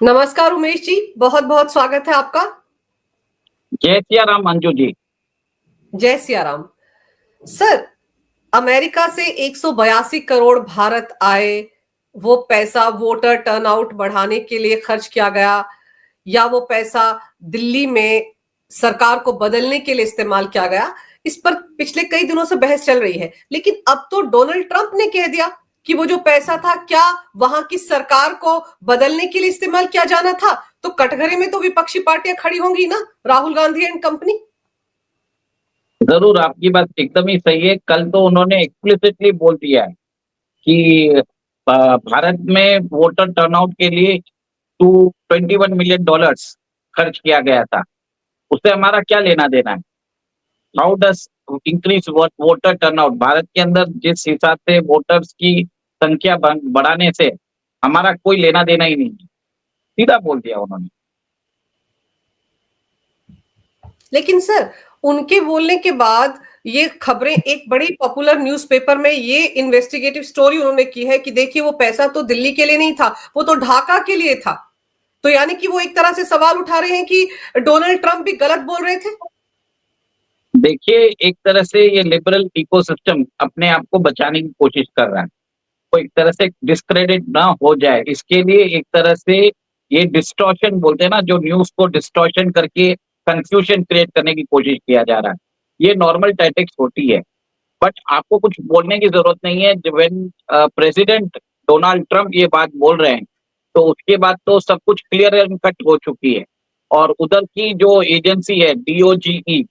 नमस्कार उमेश जी, बहुत बहुत स्वागत है आपका। जय सिया राम मंजू जी। जय सिया राम। सर, अमेरिका से 182 करोड़ भारत आए, वो पैसा वोटर टर्नआउट बढ़ाने के लिए खर्च किया गया या वो पैसा दिल्ली में सरकार को बदलने के लिए इस्तेमाल किया गया, इस पर पिछले कई दिनों से बहस चल रही है। लेकिन अब तो डोनाल्ड ट्रंप ने कह दिया कि वो जो पैसा था क्या वहां की सरकार को बदलने के लिए इस्तेमाल किया जाना था। तो कटघरे में तो विपक्षी पार्टियां खड़ी होंगी ना, राहुल गांधी एंड कंपनी। जरूर, आपकी बात एकदम ही सही है। कल तो उन्होंने एक्सप्लिसिटली बोल दिया है कि भारत में वोटर टर्नआउट के लिए $221 मिलियन खर्च किया गया था। उससे हमारा क्या लेना देना है? How does increase voter turnout, Bharat के अंदर जिस हिसाब से वोटर्स की संख्या बढ़ाने से हमारा कोई लेना देना ही नहीं है। सीधा बोल दिया उन्होंने। लेकिन सर, उनके बोलने के बाद ये खबरें एक बड़ी पॉपुलर न्यूज़पेपर में ये इन्वेस्टिगेटिव स्टोरी उन्होंने की है कि देखिए वो पैसा तो दिल्ली के लिए नहीं था, वो तो ढाका के लिए था। तो यानी कि वो एक तरह से सवाल उठा रहे हैं कि डोनाल्ड ट्रंप भी गलत बोल रहे थे। देखिए, एक तरह से ये लिबरल इकोसिस्टम अपने आप को बचाने की कोशिश कर रहा है। तो एक तरह से डिस्क्रेडिट ना हो जाए इसके लिए एक तरह से ये डिस्टॉर्शन बोलते हैं ना, जो न्यूज को डिस्टॉर्शन करके कंफ्यूजन क्रिएट करने की कोशिश किया जा रहा है। ये नॉर्मल टैक्टिक्स होती है। बट आपको कुछ बोलने की जरूरत नहीं है। व्हेन प्रेसिडेंट डोनाल्ड ट्रंप ये बात बोल रहे हैं तो उसके बाद तो सब कुछ क्लियर एंड कट हो चुकी है। और उधर की जो एजेंसी है DOGE,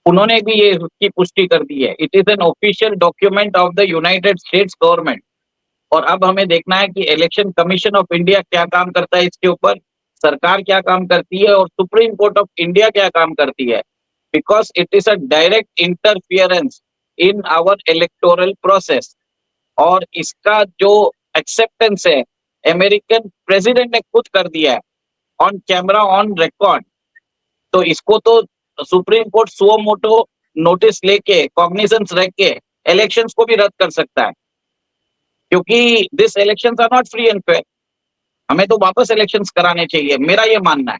उन्होंने भी ये उसकी पुष्टि कर दी है। It is an official document of the United states government. और अब हमें देखना है कि इलेक्शन कमीशन ऑफ इंडिया क्या काम करता है इसके ऊपर, सरकार क्या काम करती है और सुप्रीम कोर्ट ऑफ इंडिया क्या काम करती है। Because it is a direct interference in our electoral process. और इसका जो एक्सेप्टेंस है अमेरिकन प्रेसिडेंट ने खुद कर दिया है, ऑन कैमरा ऑन रिकॉर्ड। तो इसको तो supreme court suo motu notice लेके कॉग्निजेंस रख के इलेक्शंस को भी रद्द कर सकता है, क्योंकि this elections are not free and fair. हमें तो वापस इलेक्शंस कराने चाहिए, मेरा ये मानना है।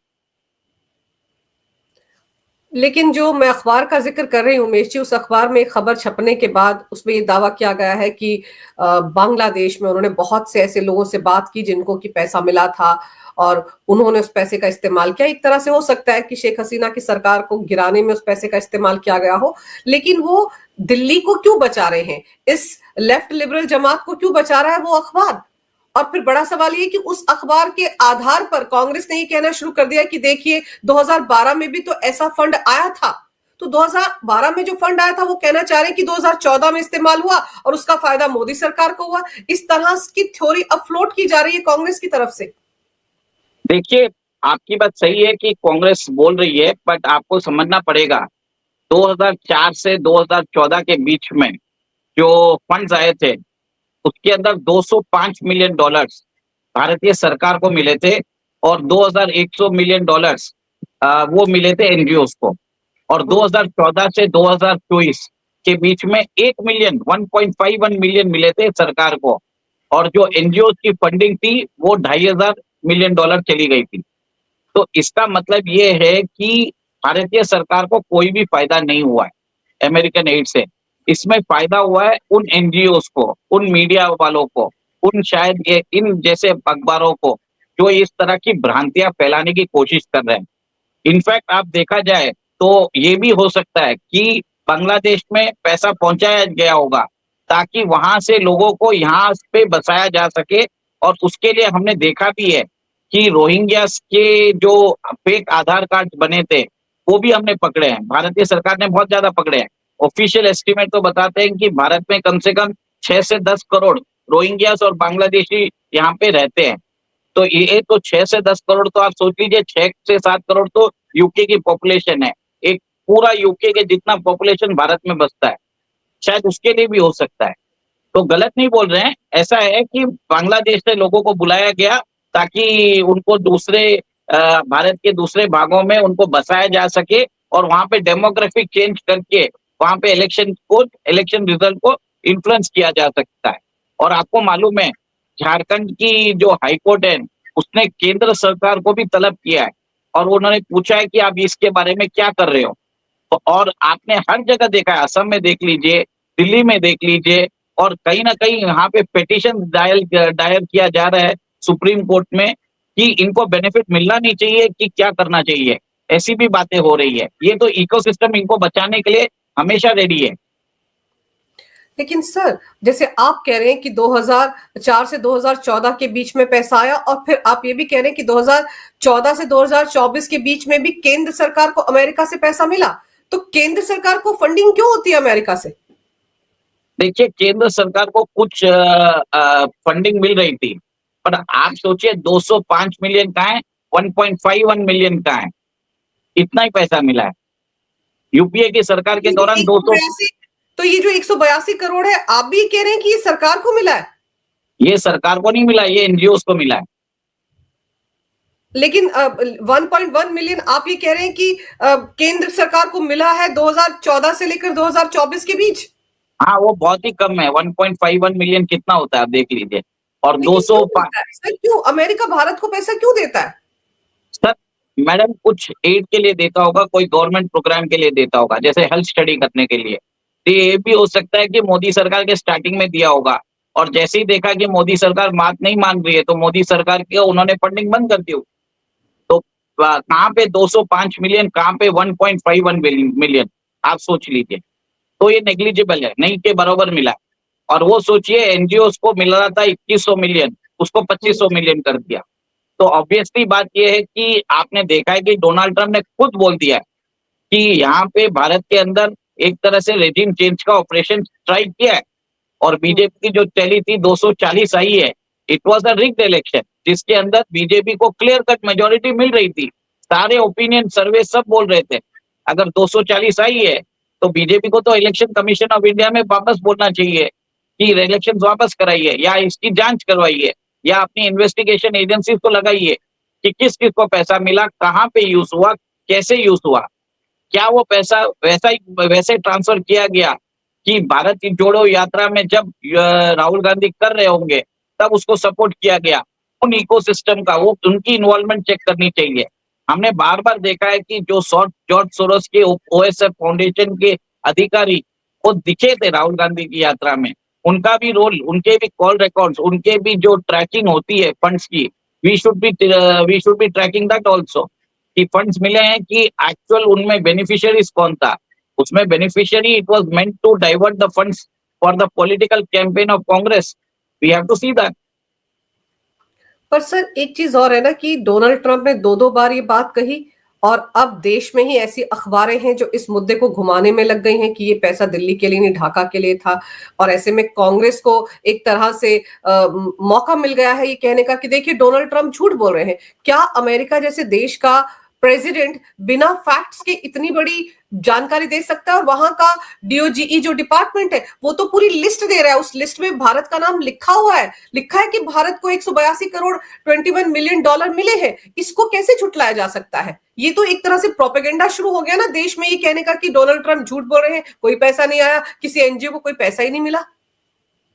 लेकिन जो मैं अखबार का जिक्र कर रही हूँ उमेश जी, उस अखबार में एक खबर छपने के बाद उसमें ये दावा किया गया है कि बांग्लादेश में उन्होंने बहुत से ऐसे लोगों से बात की जिनको कि पैसा मिला था और उन्होंने उस पैसे का इस्तेमाल किया। एक तरह से हो सकता है कि शेख हसीना की सरकार को गिराने में उस पैसे का इस्तेमाल किया गया हो। लेकिन वो दिल्ली को क्यों बचा रहे हैं, इस लेफ्ट लिबरल जमात को क्यों बचा रहा है वो अखबार। और फिर बड़ा सवाल ये कि उस अखबार के आधार पर कांग्रेस ने ये कहना शुरू कर दिया कि देखिए 2012 में भी तो ऐसा फंड आया था। तो 2012 में जो फंड आया था वो कहना चाह रहे हैं कि 2014 में इस्तेमाल हुआ और उसका फायदा मोदी सरकार को हुआ। इस तरह की थ्योरी अफलोट की जा रही है कांग्रेस की तरफ से। देखिए, आपकी बात सही है कि कांग्रेस बोल रही है, बट आपको समझना पड़ेगा 2004 से 2014 के बीच में जो फंड्स आए थे उसके अंदर $205 मिलियन भारतीय सरकार को मिले थे और $2100 मिलियन वो मिले थे एनजीओ को। और 2014 से 2024 के बीच में 1.51 मिले थे सरकार को। और जो एनजीओ की फंडिंग थी वो $2500 मिलियन चली गई थी। तो इसका मतलब ये है कि भारतीय सरकार को कोई भी फायदा नहीं हुआ है अमेरिकन एड से। इसमें फायदा हुआ है उन एनजीओ को, उन मीडिया वालों को, उन शायद ये इन जैसे अखबारों को जो इस तरह की भ्रांतियां फैलाने की कोशिश कर रहे हैं। इनफैक्ट आप देखा जाए तो ये भी हो सकता है कि बांग्लादेश में पैसा पहुंचाया गया होगा ताकि वहां से लोगों को यहाँ पे बसाया जा सके। और उसके लिए हमने देखा भी है कि रोहिंग्यास के जो फेक आधार कार्ड बने थे वो भी हमने पकड़े हैं। भारतीय सरकार ने बहुत ज्यादा पकड़े हैं। ऑफिशियल एस्टिमेट तो बताते हैं कि भारत में कम से कम 6 से 10 करोड़ रोहिंग्यास और बांग्लादेशी यहाँ पे रहते हैं। तो ये तो 6 से 10 करोड़, तो आप सोच लीजिए 6 से 7 करोड़ तो यूके की पॉपुलेशन है। एक पूरा यूके के जितना पॉपुलेशन भारत में बसता है, शायद उसके लिए भी हो सकता है। तो गलत नहीं बोल रहे हैं। ऐसा है कि बांग्लादेश से लोगों को बुलाया गया ताकि उनको दूसरे भारत के दूसरे भागों में उनको बसाया जा सके और वहां पे डेमोग्राफिक चेंज करके वहां पे इलेक्शन रिजल्ट को इन्फ्लुएंस किया जा सकता है। और आपको मालूम है झारखंड की जो हाईकोर्ट है उसने केंद्र सरकार को भी तलब किया है और उन्होंने पूछा है कि आप इसके बारे में क्या कर रहे हो। तो और आपने हर जगह देखा है, असम में देख लीजिए, दिल्ली में देख लीजिए, और कहीं ना कहीं यहाँ पे पिटिशन दायर किया जा रहा है सुप्रीम कोर्ट में कि इनको बेनिफिट मिलना नहीं चाहिए कि क्या करना चाहिए। ऐसी भी बातें हो रही है। ये तो इकोसिस्टम इनको बचाने के लिए हमेशा रेडी है। लेकिन सर, जैसे आप कह रहे हैं कि 2004 से 2014 के बीच में पैसा आया, और फिर आप ये भी कह रहे हैं कि 2014 से 2024 के बीच में भी केंद्र सरकार को अमेरिका से पैसा मिला, तो केंद्र सरकार को फंडिंग क्यों होती है अमेरिका से? देखिए, केंद्र सरकार को कुछ फंडिंग मिल रही थी, पर आप सोचिए 205 मिलियन का है, 1.51 मिलियन का है, इतना ही पैसा मिला है। यूपीए की सरकार के ये जो दौरान 200। 182 तो ये जो 182 करोड़ है, आप भी कह रहे हैं कि ये सरकार को मिला है? ये सरकार को नहीं मिला, ये एनजीओ को मिला है। लेकिन 1.1 मिलियन आप ये कह रहे हैं कि केंद्र सरकार को मिला है 2014 से लेकर 2024 के बीच। हाँ, वो बहुत ही कम है। 1.51 मिलियन कितना होता है आप देख लीजिए। और लेकिन 200। क्यों देता है सर? क्यों अमेरिका भारत को पैसा क्यों देता है? सर, मैडम कुछ एड के लिए देता होगा, कोई गवर्नमेंट प्रोग्राम के लिए देता होगा, जैसे हेल्थ स्टडी करने के लिए। तो ये भी हो सकता है कि मोदी सरकार के स्टार्टिंग में दिया होगा, और जैसे ही देखा कि मोदी सरकार बात नहीं मान रही है तो मोदी सरकार की उन्होंने फंडिंग बंद कर दी होगी। तो कहाँ पे 205 मिलियन, कहाँ पे 1.51 मिलियन, आप सोच लीजिए। तो ये नेग्लिजिबल है, नहीं के बराबर मिला। और वो सोचिए, एनजीओ को मिल रहा था 2100 मिलियन, उसको 2500 मिलियन कर दिया। तो ऑब्वियसली बात ये है कि आपने देखा है कि डोनाल्ड ट्रंप ने खुद बोल दिया है कि यहाँ पे भारत के अंदर एक तरह से रेजिम चेंज का ऑपरेशन ट्राई किया है। और बीजेपी की जो चली थी 240 आई है, it was a rigged election, जिसके अंदर बीजेपी को क्लियर कट मेजोरिटी मिल रही थी। सारे ओपिनियन सर्वे सब बोल रहे थे अगर 240 आई है तो बीजेपी को तो इलेक्शन कमीशन ऑफ इंडिया में वापस बोलना चाहिए कि इलेक्शन वापस कराइए, या इसकी जांच करवाइए, या अपनी इन्वेस्टिगेशन एजेंसी को लगाइए कि किस किस को पैसा मिला, कहाँ पे यूज हुआ, कैसे यूज हुआ, क्या वो पैसा वैसे ट्रांसफर किया गया कि भारत की जोड़ो यात्रा में जब राहुल गांधी कर रहे होंगे तब उसको सपोर्ट किया गया। उन इकोसिस्टम का वो उनकी इन्वॉल्वमेंट चेक करनी चाहिए। हमने बार बार देखा है कि जो जॉर्ज सोरोस के ओएसएफ फाउंडेशन के अधिकारी वो दिखे थे राहुल गांधी की यात्रा में, उनका भी रोल, उनके भी कॉल रिकॉर्ड्स, उनके भी जो ट्रैकिंग होती है फंड्स की, we should be tracking that also कि फंड्स मिले हैं कि एक्चुअल उनमें बेनिफिशियरीज कौन था। उसमें beneficiary it was meant to divert the funds for the political campaign of Congress. We have to see that. पर सर, एक चीज और है ना कि डोनाल्ड ट्रंप ने दो दो बार ये बात कही, और अब देश में ही ऐसी अखबारें हैं जो इस मुद्दे को घुमाने में लग गई हैं कि ये पैसा दिल्ली के लिए नहीं, ढाका के लिए था। और ऐसे में कांग्रेस को एक तरह से मौका मिल गया है ये कहने का कि देखिए डोनाल्ड ट्रंप झूठ बोल रहे हैं। क्या अमेरिका जैसे देश का प्रेसिडेंट बिना फैक्ट्स के इतनी बड़ी जानकारी दे सकता है? और वहां का डीओजीई जो डिपार्टमेंट है वो तो पूरी लिस्ट दे रहा है, उस लिस्ट में भारत का नाम लिखा हुआ है, लिखा है कि भारत को 182 करोड़ 21 मिलियन डॉलर मिले हैं। इसको कैसे झुटलाया जा सकता है? ये तो एक तरह से प्रोपेगेंडा शुरू हो गया ना देश में, ये कहने का कि डोनाल्ड ट्रंप झूठ बोल रहे हैं, कोई पैसा नहीं आया, किसी एनजीओ को कोई पैसा ही नहीं मिला।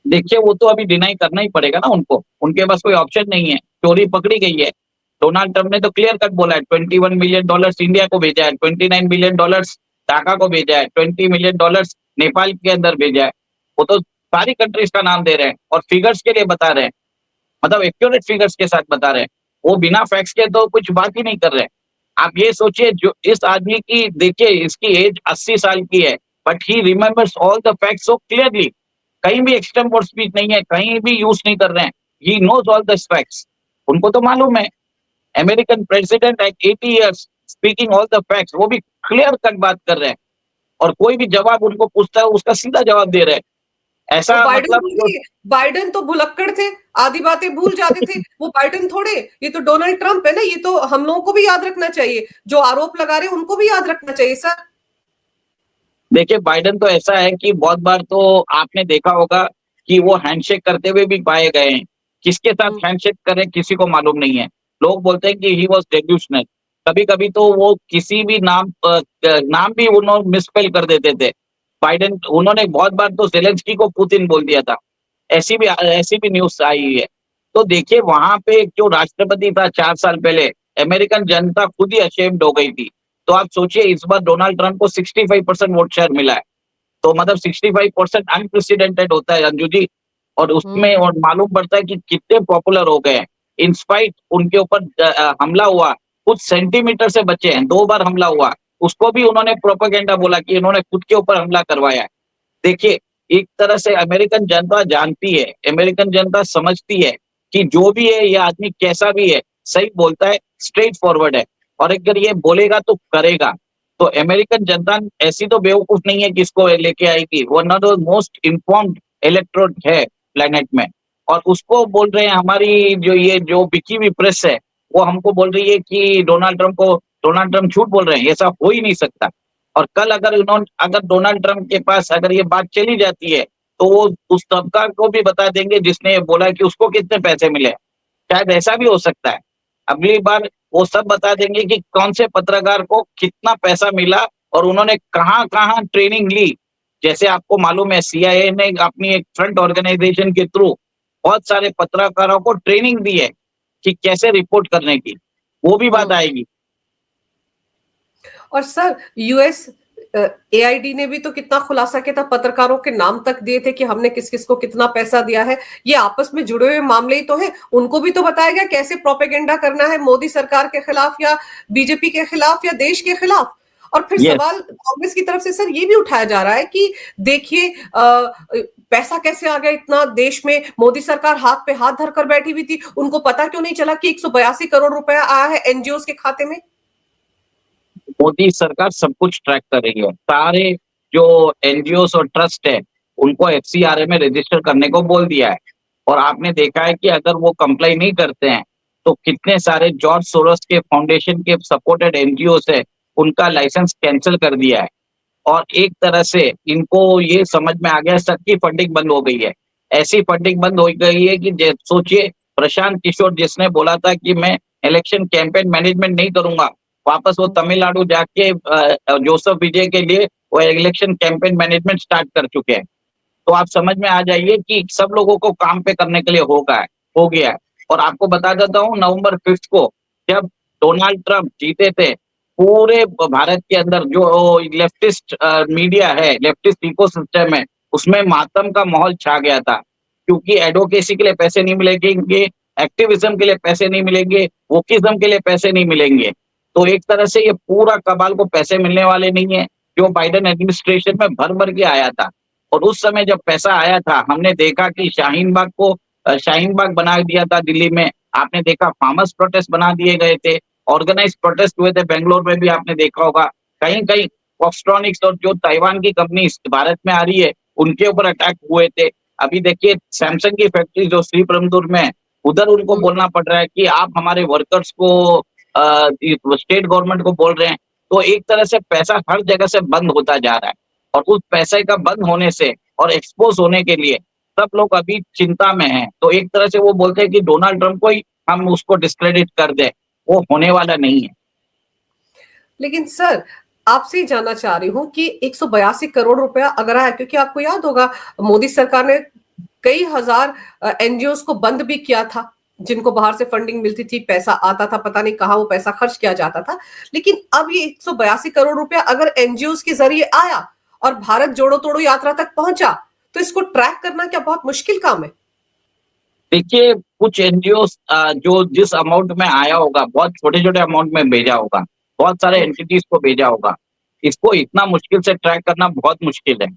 देखिए, वो तो अभी डिनाई करना ही पड़ेगा ना उनको, उनके पास कोई ऑप्शन नहीं है, चोरी पकड़ी गई है। डोनाल्ड ट्रंप ने तो क्लियर कट बोला है 21 मिलियन डॉलर्स इंडिया को भेजा है, 29 मिलियन डॉलर्स ढाका को भेजा है, 20 मिलियन डॉलर्स नेपाल के अंदर भेजा है। वो तो सारी कंट्रीज का नाम दे रहे हैं और फिगर्स के लिए बता रहे हैं, मतलब एक्यूरेट फिगर्स के साथ बता रहे हैं। वो बिना फैक्ट्स के तो कुछ बात ही नहीं कर रहे हैं। आप ये सोचिए, जो इस आदमी की, देखिए इसकी एज 80 साल की है, but he remembers all the facts so clearly. कहीं भी एक्सटेम्पोर स्पीच नहीं है, कहीं भी यूज नहीं कर रहे हैं। He knows all the facts, उनको तो मालूम है। American president at 80 years speaking all the facts, वो भी क्लियर कट बात कर रहे हैं, और कोई भी जवाब उनको पूछता है उसका सीधा जवाब दे रहे हैं। वो ऐसा बाइडन मतलब थोड़ी है, बाइडन तो भुलक्कड़ थे, आधी बातें भूल जाते थे। वो बाइडन थोड़े, ये तो डोनाल्ड ट्रंप है ना। ये तो हम लोगों को भी याद रखना चाहिए, जो आरोप लगा रहे हैं उनको भी याद रखना चाहिए सर। देखिए, बाइडन तो ऐसा है कि बहुत बार तो आपने देखा होगा कि वो हैंडशेक करते हुए भी पाए गए हैं। किसके साथ हैंडशेक करें किसी को मालूम नहीं है। लोग बोलते हैं कि ही वाज डेल्यूशनल। कभी कभी तो वो किसी भी नाम भी उन्होंने मिसस्पेल कर देते थे। बाइडन, उन्होंने बहुत बार तो जेलेंस्की को पुतिन बोल दिया था। ऐसी भी न्यूज आई हुई है। तो देखिए वहां पे एक जो राष्ट्रपति था 4 साल पहले, अमेरिकन जनता खुद ही अशेम्ड हो गई थी। तो आप सोचिए इस बार डोनाल्ड ट्रंप को 65% वोट शेयर मिला है। तो मतलब 65% अनप्रेसिडेंटेड होता है अंजू जी। और उसमें हम्म। और मालूम पड़ता है कि कितने पॉपुलर हो गए हैं। इंस्पाइट उनके ऊपर हमला हुआ, कुछ सेंटीमीटर से बचे हैं, 2 बार हमला हुआ, उसको भी उन्होंने प्रोपेगेंडा बोला कि इन्होंने खुद के ऊपर हमला करवाया है। देखिए, एक तरह से अमेरिकन जनता जानती है, अमेरिकन जनता समझती है कि जो भी है ये आदमी कैसा भी है, सही बोलता है, स्ट्रेट फॉरवर्ड है और अगर ये बोलेगा तो करेगा। तो अमेरिकन जनता ऐसी तो बेवकूफ नहीं है कि इसको लेके आएगी, वो one of the most informed electrode है प्लेनेट में। और उसको बोल रहे हैं हमारी जो बिकी हुई प्रेस है, वो हमको बोल रही है कि डोनाल्ड ट्रंप झूठ बोल रहे हैं, ऐसा हो ही नहीं सकता। और कल अगर डोनाल्ड ट्रंप के पास अगर ये बात चली जाती है, तो वो उस तबका को भी बता देंगे जिसने ये बोला कि उसको कितने पैसे मिले। शायद ऐसा भी हो सकता है। अगली बार वो सब बता देंगे कि कौन से पत्रकार को कितना पैसा मिला और उन्होंने कहाँ-कहाँ ट्रेनिंग ली। जैसे आपको मालूम है सीआईए ने अपनी एक फ्रंट ऑर्गेनाइजेशन के थ्रू बहुत सारे पत्रकारों को ट्रेनिंग दी है कि कैसे रिपोर्ट करने की। वो भी बात हम्म। आएगी। और सर यूएस एआईडी ने भी तो कितना खुलासा किया था, पत्रकारों के नाम तक दिए थे कि हमने किस किस को कितना पैसा दिया है। ये आपस में जुड़े हुए मामले ही तो हैं, उनको भी तो बताया गया कैसे प्रोपेगेंडा करना है मोदी सरकार के खिलाफ या बीजेपी के खिलाफ या देश के खिलाफ। और फिर यस। सवाल कांग्रेस की तरफ से सर ये भी उठाया जा रहा है कि देखिए पैसा कैसे आ गया इतना देश में, मोदी सरकार हाथ पे हाथ धरकर बैठी हुई थी, उनको पता क्यों नहीं चला कि 182 करोड़ रुपया आया है एनजीओ के खाते में। मोदी सरकार सब कुछ ट्रैक कर रही है। सारे जो एनजीओस और ट्रस्ट है, उनको एफसीआरए में रजिस्टर करने को बोल दिया है। और आपने देखा है कि अगर वो कंप्लाई नहीं करते हैं, तो कितने सारे जॉर्ज सोरोस के फाउंडेशन के सपोर्टेड एनजीओस है, उनका लाइसेंस कैंसल कर दिया है। और एक तरह से इनको ये समझ में आ गया सबकी फंडिंग बंद हो गई है। ऐसी फंडिंग बंद हो गई है कि सोचिए प्रशांत किशोर जिसने बोला था कि मैं इलेक्शन कैंपेन मैनेजमेंट नहीं करूंगा, वापस वो तमिलनाडु जाके जोसेफ विजय के लिए वो इलेक्शन कैंपेन मैनेजमेंट स्टार्ट कर चुके हैं। तो आप समझ में आ जाइए कि सब लोगों को काम पे करने के लिए हो गया है। और आपको बता देता हूँ नवंबर 5 को जब डोनाल्ड ट्रंप जीते थे, पूरे भारत के अंदर जो लेफ्टिस्ट मीडिया है, लेफ्टिस्ट इकोसिस्टम है, उसमें मातम का माहौल छा गया था। क्योंकि एडवोकेसी के लिए पैसे नहीं मिलेंगे, एक्टिविज्म के लिए पैसे नहीं मिलेंगे, वोकिज्म के लिए पैसे नहीं मिलेंगे। तो एक तरह से ये पूरा कबाल को पैसे मिलने वाले नहीं है, जो बाइडेन एडमिनिस्ट्रेशन में भर-भर के आया था। और उस समय जब पैसा आया था, हमने देखा कि शाहीन बाग बना दिया था दिल्ली में। आपने देखा फार्मर्स प्रोटेस्ट बना दिए गए थे, ऑर्गेनाइज्ड प्रोटेस्ट हुए थे बेंगलोर में भी आपने देखा होगा। कहीं-कहीं फॉक्सट्रॉनिक्स और जो ताइवान की कंपनी भारत में आ रही है, उनके ऊपर अटैक हुए थे। अभी देखिए सैमसंग की फैक्ट्री जो श्रीपेरुम्बदूर में है, उधर उनको बोलना पड़ रहा है कि आप हमारे वर्कर्स को स्टेट गवर्नमेंट को बोल रहे हैं। तो एक तरह से पैसा हर जगह से बंद होता जा रहा है। और उस पैसे का बंद होने से और एक्सपोज होने के लिए सब लोग अभी चिंता में हैं। तो एक तरह से वो बोलते हैं कि डोनाल्ड ट्रंप को ही हम उसको डिस्क्रेडिट कर दें, वो होने वाला नहीं है। लेकिन सर आपसे ही जानना चाह रही हूँ कि 182 करोड़ रुपया अगर आया, क्योंकि आपको याद होगा मोदी सरकार ने कई हजार एनजीओ को बंद भी किया था जिनको बाहर से फंडिंग मिलती थी, पैसा आता था, पता नहीं कहाँ वो पैसा खर्च किया जाता था। लेकिन अब ये 182 करोड़ रुपया अगर एनजीओ के जरिए आया और भारत जोड़ो तोड़ो यात्रा तक पहुंचा, तो इसको ट्रैक करना क्या बहुत मुश्किल काम है? देखिए कुछ एनजीओ जो जिस अमाउंट में आया होगा, बहुत छोटे-छोटे अमाउंट में भेजा होगा, बहुत सारे एंटिटीज को भेजा होगा। इसको इतना मुश्किल से ट्रैक करना बहुत मुश्किल है।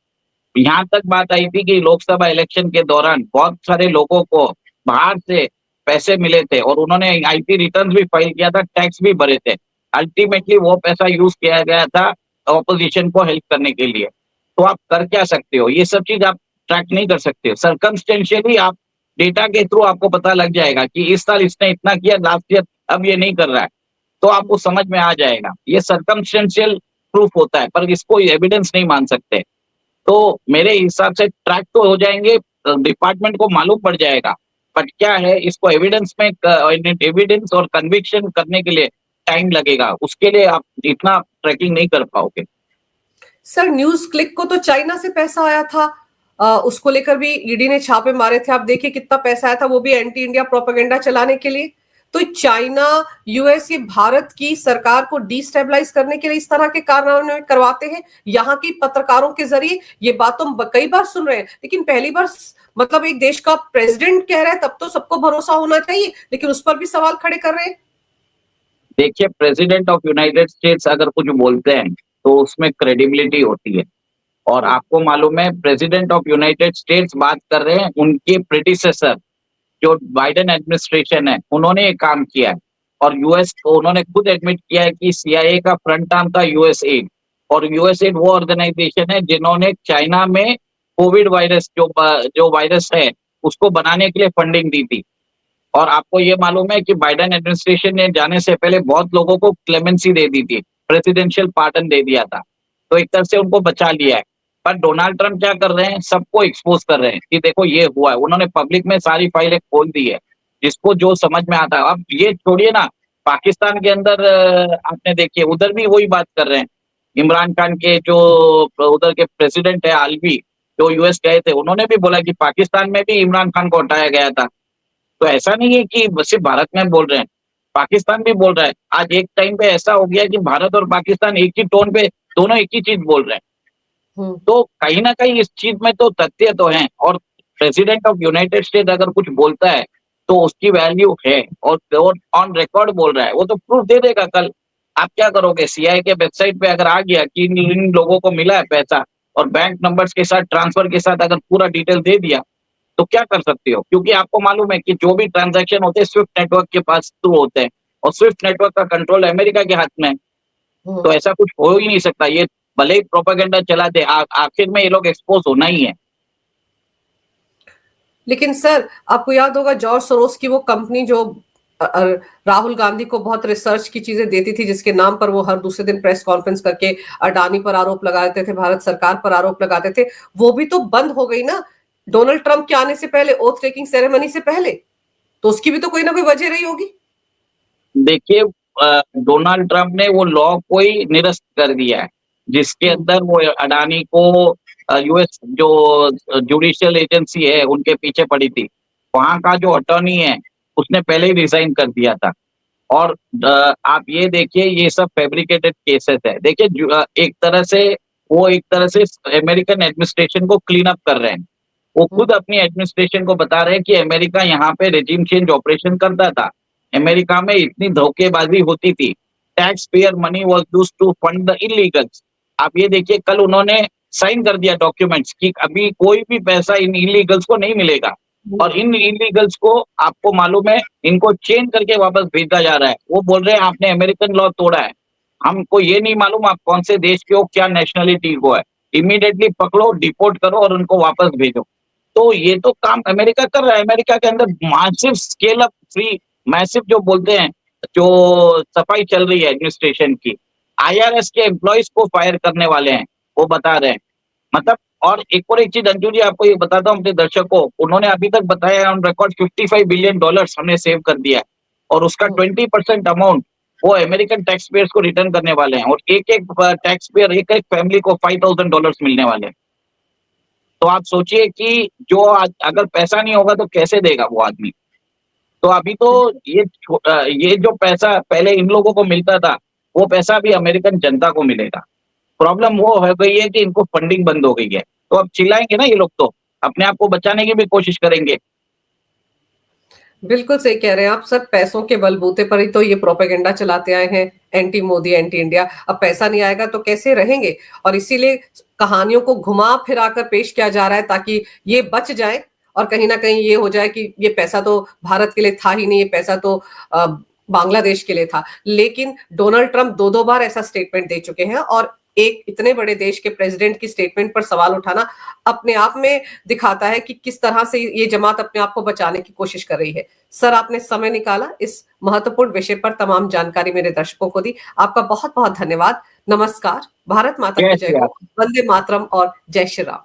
यहाँ तक बात आई थी कि लोकसभा इलेक्शन के दौरान बहुत सारे लोगों को बाहर से पैसे मिले थे और उन्होंने आईटी रिटर्न्स भी फाइल किया था, टैक्स भी भरे थे। अल्टीमेटली वो पैसा यूज किया गया था ऑपोजिशन को हेल्प करने के लिए। तो आप कर क्या सकते हो? ये सब चीज आप ट्रैक नहीं कर सकते हो। सर्कमस्टेंशियली आप डेटा के थ्रू आपको पता लग जाएगा कि इस साल इसने इतना किया, लास्ट ईयर अब ये नहीं कर रहा है। तो आपको समझ में आ जाएगा। ये सर्कमस्टेंशियल प्रूफ होता है, पर इसको एविडेंस नहीं मान सकते। तो मेरे हिसाब से ट्रैक तो हो जाएंगे, डिपार्टमेंट को मालूम पड़ जाएगा, बट क्या है इसको एविडेंस और कन्विक्शन करने के लिए टाइम लगेगा, उसके लिए आप इतना ट्रैकिंग नहीं कर पाओगे। सर न्यूज क्लिक को तो चाइना से पैसा आया था, उसको लेकर भी ईडी ने छापे मारे थे। आप देखिए कितना पैसा आया था, वो भी एंटी इंडिया प्रोपेगेंडा चलाने के लिए। तो चाइना, यूएस ये भारत की सरकार को डिस्टेबलाइज करने के लिए इस तरह के कारनामे करवाते हैं। यहाँ की पत्रकारों के जरिए ये बात तो कई बार सुन रहे हैं, लेकिन पहली बार मतलब एक देश का प्रेसिडेंट कह रहा है, तब तो सबको भरोसा होना चाहिए, लेकिन उस पर भी सवाल खड़े कर रहे हैं। देखिए, प्रेसिडेंट ऑफ यूनाइटेड स्टेट्स अगर कुछ बोलते हैं तो उसमें क्रेडिबिलिटी होती है। और आपको मालूम है, प्रेसिडेंट ऑफ यूनाइटेड स्टेट्स बात कर रहे हैं, उनके प्रेडिसेसर जो बाइडेन एडमिनिस्ट्रेशन है उन्होंने ये काम किया है। और यूएस को उन्होंने खुद एडमिट किया है कि सीआईए का फ्रंट आर्म था यूएसएड। और यूएसएड वो ऑर्गेनाइजेशन है जिन्होंने चाइना में कोविड वायरस जो वायरस है उसको बनाने के लिए फंडिंग दी थी। और आपको ये मालूम है कि बाइडेन एडमिनिस्ट्रेशन ने जाने से पहले बहुत लोगों को क्लेमेंसी दे दी थी, प्रेसिडेंशियल पार्डन दे दिया था, तो एक तरह से उनको बचा लिया है। पर डोनाल्ड ट्रंप क्या कर रहे हैं, सबको एक्सपोज कर रहे हैं कि देखो ये हुआ है। उन्होंने पब्लिक में सारी फाइलें खोल दी है, जिसको जो समझ में आता है। अब ये छोड़िए ना, पाकिस्तान के अंदर आपने देखिए उधर भी वही बात कर रहे हैं। इमरान खान के जो उधर के प्रेसिडेंट है आलवी, जो यूएस गए थे, उन्होंने भी बोला कि पाकिस्तान में भी इमरान खान को हटाया गया था। तो ऐसा नहीं है कि सिर्फ भारत में बोल रहे हैं, पाकिस्तान भी बोल रहा है। आज एक टाइम पे ऐसा हो गया कि भारत और पाकिस्तान एक ही टोन पे दोनों एक ही चीज बोल रहे हैं। तो कहीं ना कहीं इस चीज में तो तथ्य तो है। और प्रेसिडेंट ऑफ यूनाइटेड स्टेट अगर कुछ बोलता है तो उसकी वैल्यू है, और ऑन रिकॉर्ड बोल रहा है, वो तो प्रूफ दे देगा कल। आप क्या करोगे, सीआईए के वेबसाइट पे अगर आ गया कि इन लोगों को मिला है पैसा, और बैंक नंबर्स के साथ, ट्रांसफर के साथ अगर पूरा डिटेल दे दिया, तो क्या कर सकते हो? क्योंकि आपको मालूम है कि जो भी ट्रांजैक्शन होते हैं स्विफ्ट नेटवर्क के पास थ्रू होते हैं, और स्विफ्ट नेटवर्क का कंट्रोल अमेरिका के हाथ में है। तो ऐसा कुछ हो ही नहीं सकता। ये भले ही प्रोपेगेंडा चला दे, आखिर में ये लोग एक्सपोज होना ही है। लेकिन सर, आपको याद होगा जॉर्ज सोरोस की वो कंपनी जो राहुल गांधी को बहुत रिसर्च की चीजें देती थी, जिसके नाम पर वो हर दूसरे दिन प्रेस कॉन्फ्रेंस करके अडानी पर आरोप लगाते थे, भारत सरकार पर आरोप लगाते थे, वो भी तो बंद हो गई ना डोनाल्ड ट्रंप के आने से पहले, ओथ टेकिंग सेरेमनी से पहले। तो उसकी भी तो कोई ना कोई वजह रही होगी। देखिए, डोनाल्ड ट्रंप ने वो लॉ को ही निरस्त कर दिया है, जिसके अंदर वो अडानी को यूएस जो जुडिशियल एजेंसी है उनके पीछे पड़ी थी, वहां का जो अटॉर्नी है उसने पहले ही रिजाइन कर दिया था। और आप ये देखिए, ये सब फैब्रिकेटेड केसेस है। देखिए, एक तरह से अमेरिकन एडमिनिस्ट्रेशन को क्लीन अप कर रहे हैं। वो खुद अपनी एडमिनिस्ट्रेशन को बता रहे हैं कि अमेरिका यहाँ पे रेजिम चेंज ऑपरेशन करता था, अमेरिका में इतनी धोखेबाजी होती थी, tax payer money was used to fund the illegals. आप ये देखिए, कल उन्होंने साइन कर दिया डॉक्यूमेंट्स कि अभी कोई भी पैसा इन इलीगल्स को नहीं मिलेगा, और इन इलीगल्स को आपको मालूम है इनको चेंज करके वापस भेजा जा रहा है। वो बोल रहे हैं आपने अमेरिकन लॉ तोड़ा है, हमको ये नहीं मालूम आप कौन से देश के हो, क्या नेशनलिटी को है, इमीडिएटली पकड़ो, डिपोर्ट करो और उनको वापस भेजो। तो ये तो काम अमेरिका कर रहा है। अमेरिका के अंदर massive scale up free, massive जो बोलते हैं, जो सफाई चल रही है एडमिनिस्ट्रेशन की, आईआरएस के एम्प्लॉइज को फायर करने वाले हैं, वो बता रहे हैं। मतलब, और एक चीज अंजू जी आपको ये बताता हूँ अपने दर्शकों, उन्होंने अभी तक बताया ऑन रिकॉर्ड $55 बिलियन हमने सेव कर दिया है, और उसका 20% अमाउंट वो अमेरिकन टैक्स पेयर्स को रिटर्न करने वाले हैं, और एक एक टैक्स पेयर, एक एक फैमिली को $5,000 मिलने वाले हैं। तो आप सोचिए कि जो अगर पैसा नहीं होगा तो कैसे देगा वो आदमी। तो अभी तो ये जो पैसा पहले इन लोगों को मिलता था, वो पैसा भी अमेरिकन जनता को मिलेगा। प्रॉब्लम वो हो गई है कि इनको फंडिंग बंद हो गई है, तो अब चिल्लाएंगे ना ये लोग, तो अपने आप को बचाने की भी कोशिश करेंगे। बिल्कुल सही कह रहे हैं आप सर, पैसों के बलबूते पर ही तो ये प्रोपेगेंडा चलाते आए हैं, एंटी मोदी एंटी इंडिया। अब पैसा नहीं आएगा तो कैसे रहेंगे, और इसीलिए कहानियों को घुमा फिरा कर पेश किया जा रहा है ताकि ये बच जाए, और कहीं ना कहीं ये हो जाए कि ये पैसा तो भारत के लिए था ही नहीं, ये पैसा तो बांग्लादेश के लिए था। लेकिन डोनाल्ड ट्रंप दो बार ऐसा स्टेटमेंट दे चुके हैं, और एक इतने बड़े देश के प्रेसिडेंट की स्टेटमेंट पर सवाल उठाना अपने आप में दिखाता है कि किस तरह से ये जमात अपने आप को बचाने की कोशिश कर रही है। सर, आपने समय निकाला, इस महत्वपूर्ण विषय पर तमाम जानकारी मेरे दर्शकों को दी, आपका बहुत बहुत धन्यवाद। नमस्कार, भारत माता की जय हो, वंदे मातरम और जय श्री राम।